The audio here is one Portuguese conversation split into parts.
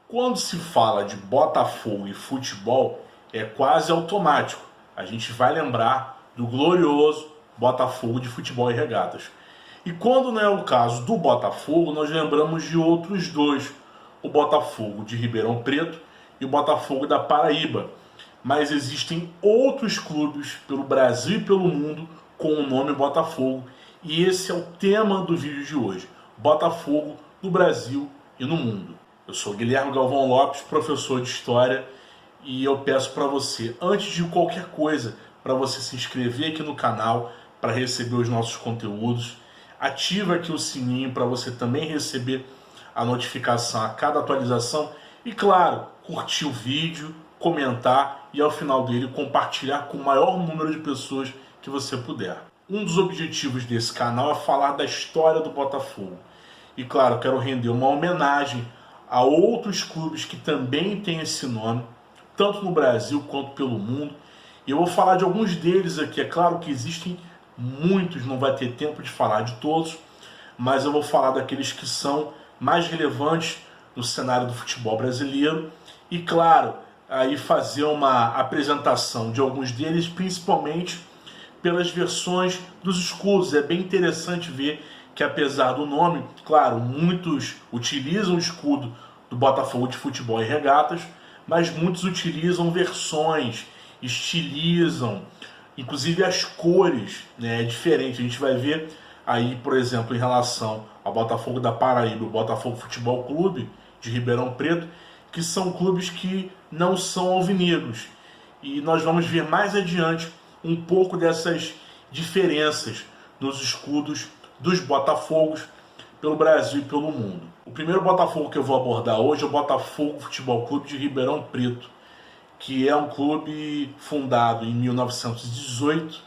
Quando se fala de Botafogo e futebol, é quase automático. A gente vai lembrar do glorioso Botafogo de Futebol e Regatas. E quando não é o caso do Botafogo, nós lembramos de outros dois. O Botafogo de Ribeirão Preto e o Botafogo da Paraíba. Mas existem outros clubes pelo Brasil e pelo mundo com o nome Botafogo. E esse é o tema do vídeo de hoje. Botafogo no Brasil e no mundo. Eu sou Guilherme Galvão Lopes, professor de História, e eu peço para você, antes de qualquer coisa, para você se inscrever aqui no canal para receber os nossos conteúdos. Ativa aqui o sininho para você também receber a notificação a cada atualização. E claro, curtir o vídeo, comentar e ao final dele compartilhar com o maior número de pessoas que você puder. Um dos objetivos desse canal é falar da história do Botafogo. E claro, eu quero render uma homenagem a outros clubes que também têm esse nome, tanto no Brasil quanto pelo mundo. E eu vou falar de alguns deles aqui. É claro que existem muitos, não vai ter tempo de falar de todos, mas eu vou falar daqueles que são mais relevantes no cenário do futebol brasileiro. E claro, aí fazer uma apresentação de alguns deles, principalmente pelas versões dos escudos. É bem interessante ver que, apesar do nome, claro, muitos utilizam o escudo do Botafogo de Futebol e Regatas, mas muitos utilizam versões, estilizam, inclusive as cores, né, é diferente. A gente vai ver aí, por exemplo, em relação ao Botafogo da Paraíba, o Botafogo Futebol Clube de Ribeirão Preto, que são clubes que não são alvinegros. E nós vamos ver mais adiante um pouco dessas diferenças nos escudos dos Botafogos pelo Brasil e pelo mundo. O primeiro Botafogo que eu vou abordar hoje é o Botafogo Futebol Clube de Ribeirão Preto, que é um clube fundado em 1918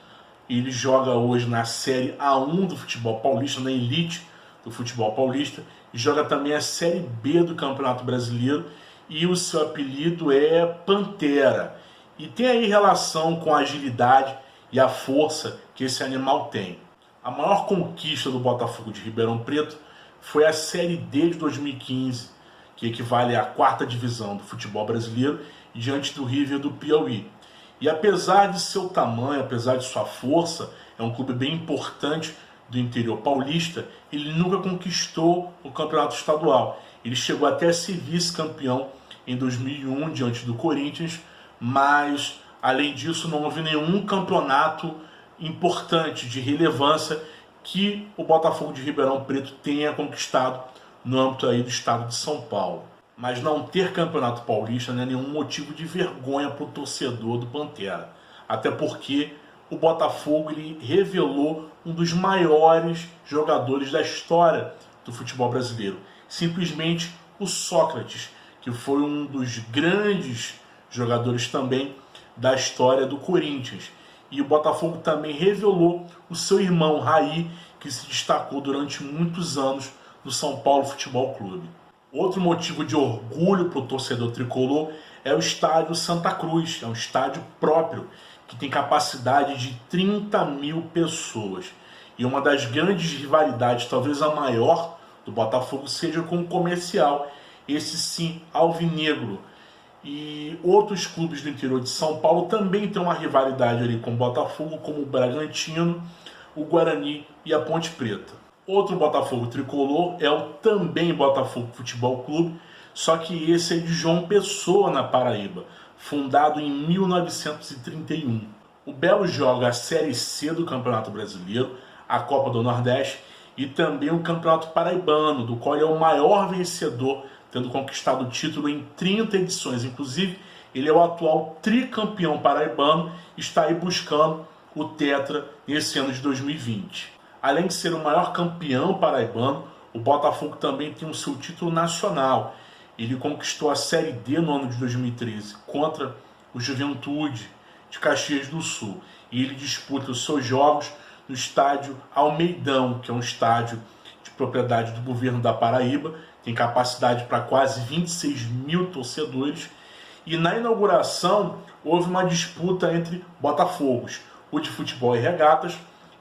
e ele joga hoje na Série A1 do futebol paulista, na elite do futebol paulista, e joga também a Série B do Campeonato Brasileiro, e o seu apelido é Pantera. E tem aí relação com a agilidade e a força que esse animal tem. A maior conquista do Botafogo de Ribeirão Preto foi a Série D de 2015, que equivale à 4ª divisão do futebol brasileiro, diante do River do Piauí. E apesar de seu tamanho, apesar de sua força, é um clube bem importante do interior paulista, ele nunca conquistou o campeonato estadual. Ele chegou até a ser vice-campeão em 2001, diante do Corinthians, mas, além disso, não houve nenhum campeonato importante, de relevância, que o Botafogo de Ribeirão Preto tenha conquistado no âmbito aí do estado de São Paulo. Mas não ter campeonato paulista não é nenhum motivo de vergonha para o torcedor do Pantera. Até porque o Botafogo ele revelou um dos maiores jogadores da história do futebol brasileiro. Simplesmente o Sócrates, que foi um dos grandes jogadores também da história do Corinthians. E o Botafogo também revelou o seu irmão Raí, que se destacou durante muitos anos no São Paulo Futebol Clube. Outro motivo de orgulho para o torcedor tricolor é o estádio Santa Cruz. É um estádio próprio, que tem capacidade de 30 mil pessoas. E uma das grandes rivalidades, talvez a maior, do Botafogo seja com o Comercial. Esse sim, alvinegro. E outros clubes do interior de São Paulo também têm uma rivalidade ali com o Botafogo, como o Bragantino, o Guarani e a Ponte Preta. Outro Botafogo tricolor é o também Botafogo Futebol Clube, só que esse é de João Pessoa, na Paraíba, fundado em 1931. O Belo joga a Série C do Campeonato Brasileiro, a Copa do Nordeste e também o Campeonato Paraibano, do qual ele é o maior vencedor, tendo conquistado o título em 30 edições. Inclusive, ele é o atual tricampeão paraibano e está aí buscando o tetra nesse ano de 2020. Além de ser o maior campeão paraibano, o Botafogo também tem o seu título nacional. Ele conquistou a Série D no ano de 2013 contra o Juventude de Caxias do Sul. E ele disputa os seus jogos no estádio Almeidão, que é um estádio de propriedade do governo da Paraíba, tem capacidade para quase 26 mil torcedores. E na inauguração houve uma disputa entre Botafogos, o de Futebol e Regatas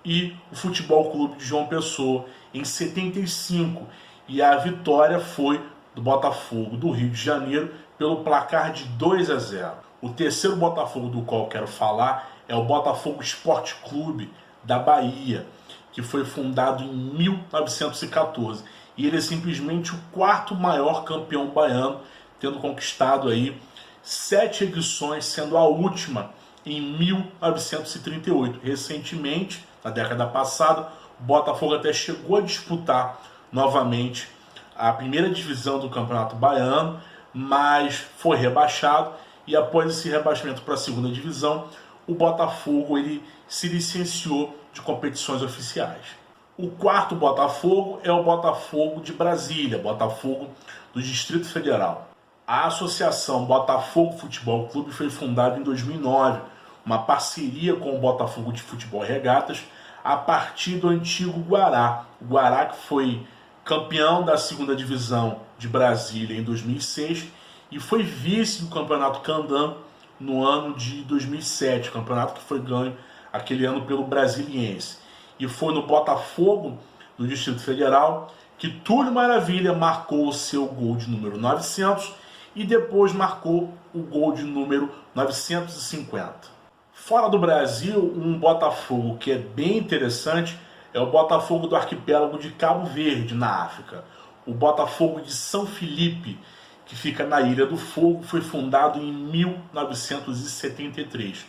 e o Futebol Clube de João Pessoa, em 75. E a vitória foi do Botafogo do Rio de Janeiro pelo placar de 2-0. O terceiro Botafogo do qual eu quero falar é o Botafogo Esporte Clube da Bahia, que foi fundado em 1914. E ele é simplesmente o quarto maior campeão baiano, tendo conquistado aí 7 edições, sendo a última em 1938. Recentemente, na década passada, o Botafogo até chegou a disputar novamente a primeira divisão do Campeonato Baiano, mas foi rebaixado, e após esse rebaixamento para a segunda divisão, o Botafogo ele se licenciou de competições oficiais. O quarto Botafogo é o Botafogo de Brasília, Botafogo do Distrito Federal. A Associação Botafogo Futebol Clube foi fundada em 2009, uma parceria com o Botafogo de Futebol e Regatas, a partir do antigo Guará. O Guará, que foi campeão da segunda divisão de Brasília em 2006 e foi vice do Campeonato Candango no ano de 2007, campeonato que foi ganho aquele ano pelo Brasiliense. E foi no Botafogo, no Distrito Federal, que Túlio Maravilha marcou o seu gol de número 900 e depois marcou o gol de número 950. Fora do Brasil, um Botafogo que é bem interessante é o Botafogo do arquipélago de Cabo Verde, na África. O Botafogo de São Felipe, que fica na Ilha do Fogo, foi fundado em 1973.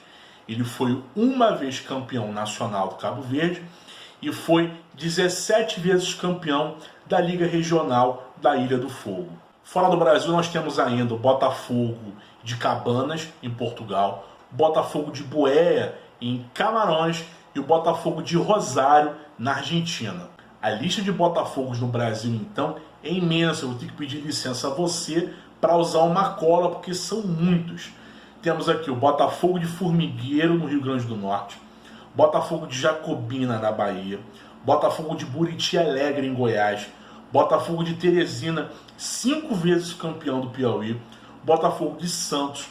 Ele foi uma vez campeão nacional do Cabo Verde e foi 17 vezes campeão da Liga Regional da Ilha do Fogo. Fora do Brasil, nós temos ainda o Botafogo de Cabanas, em Portugal, o Botafogo de Boéia, em Camarões, e o Botafogo de Rosário, na Argentina. A lista de Botafogos no Brasil, então, é imensa. Eu vou ter que pedir licença a você para usar uma cola, porque são muitos. Temos aqui o Botafogo de Formigueiro, no Rio Grande do Norte, Botafogo de Jacobina, na Bahia, Botafogo de Buriti Alegre, em Goiás, Botafogo de Teresina, 5 vezes campeão do Piauí, Botafogo de Santos,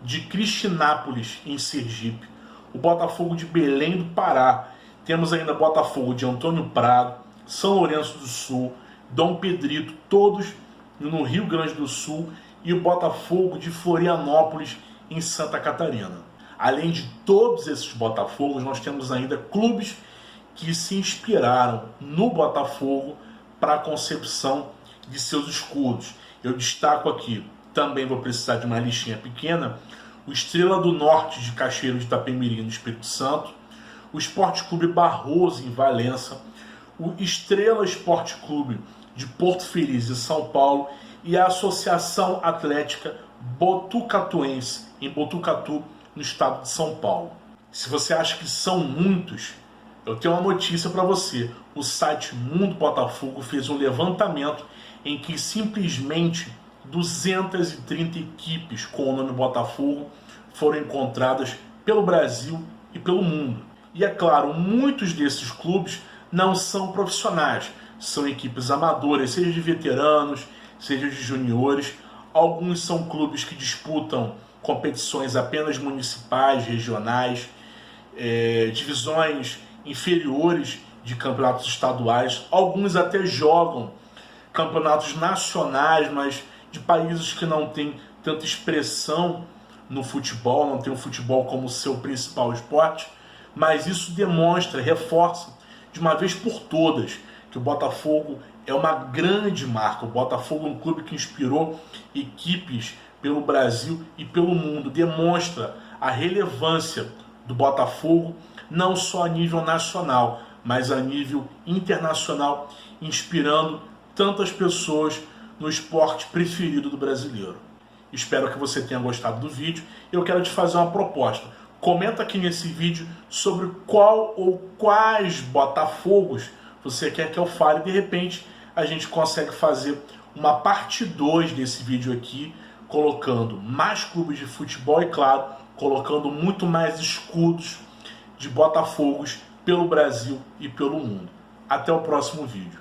de Cristinápolis, em Sergipe, o Botafogo de Belém do Pará. Temos ainda Botafogo de Antônio Prado, São Lourenço do Sul, Dom Pedrito, todos no Rio Grande do Sul, e o Botafogo de Florianópolis, em Santa Catarina. Além de todos esses Botafogos, nós temos ainda clubes que se inspiraram no Botafogo para a concepção de seus escudos. Eu destaco aqui, também vou precisar de uma listinha pequena, o Estrela do Norte de Cachoeiro de Itapemirim, no Espírito Santo, o Esporte Clube Barroso, em Valença, o Estrela Esporte Clube de Porto Feliz, em São Paulo, e a Associação Atlética Botucatuense, em Botucatu, no estado de São Paulo. Se você acha que são muitos, eu tenho uma notícia para você. O site Mundo Botafogo fez um levantamento em que simplesmente 230 equipes com o nome Botafogo foram encontradas pelo Brasil e pelo mundo. E é claro, muitos desses clubes não são profissionais, são equipes amadoras, seja de veteranos, seja de juniores. Alguns são clubes que disputam competições apenas municipais, regionais, divisões inferiores de campeonatos estaduais. Alguns até jogam campeonatos nacionais, mas de países que não têm tanta expressão no futebol, não tem o futebol como seu principal esporte. Mas isso demonstra, reforça de uma vez por todas que o Botafogo é uma grande marca. O Botafogo é um clube que inspirou equipes pelo Brasil e pelo mundo. Demonstra a relevância do Botafogo, não só a nível nacional, mas a nível internacional, inspirando tantas pessoas no esporte preferido do brasileiro. Espero que você tenha gostado do vídeo. Eu quero te fazer uma proposta. Comenta aqui nesse vídeo sobre qual ou quais Botafogos você quer que eu fale. De repente, a gente consegue fazer uma parte 2 desse vídeo aqui, colocando mais clubes de futebol e, claro, colocando muito mais escudos de Botafogos pelo Brasil e pelo mundo. Até o próximo vídeo.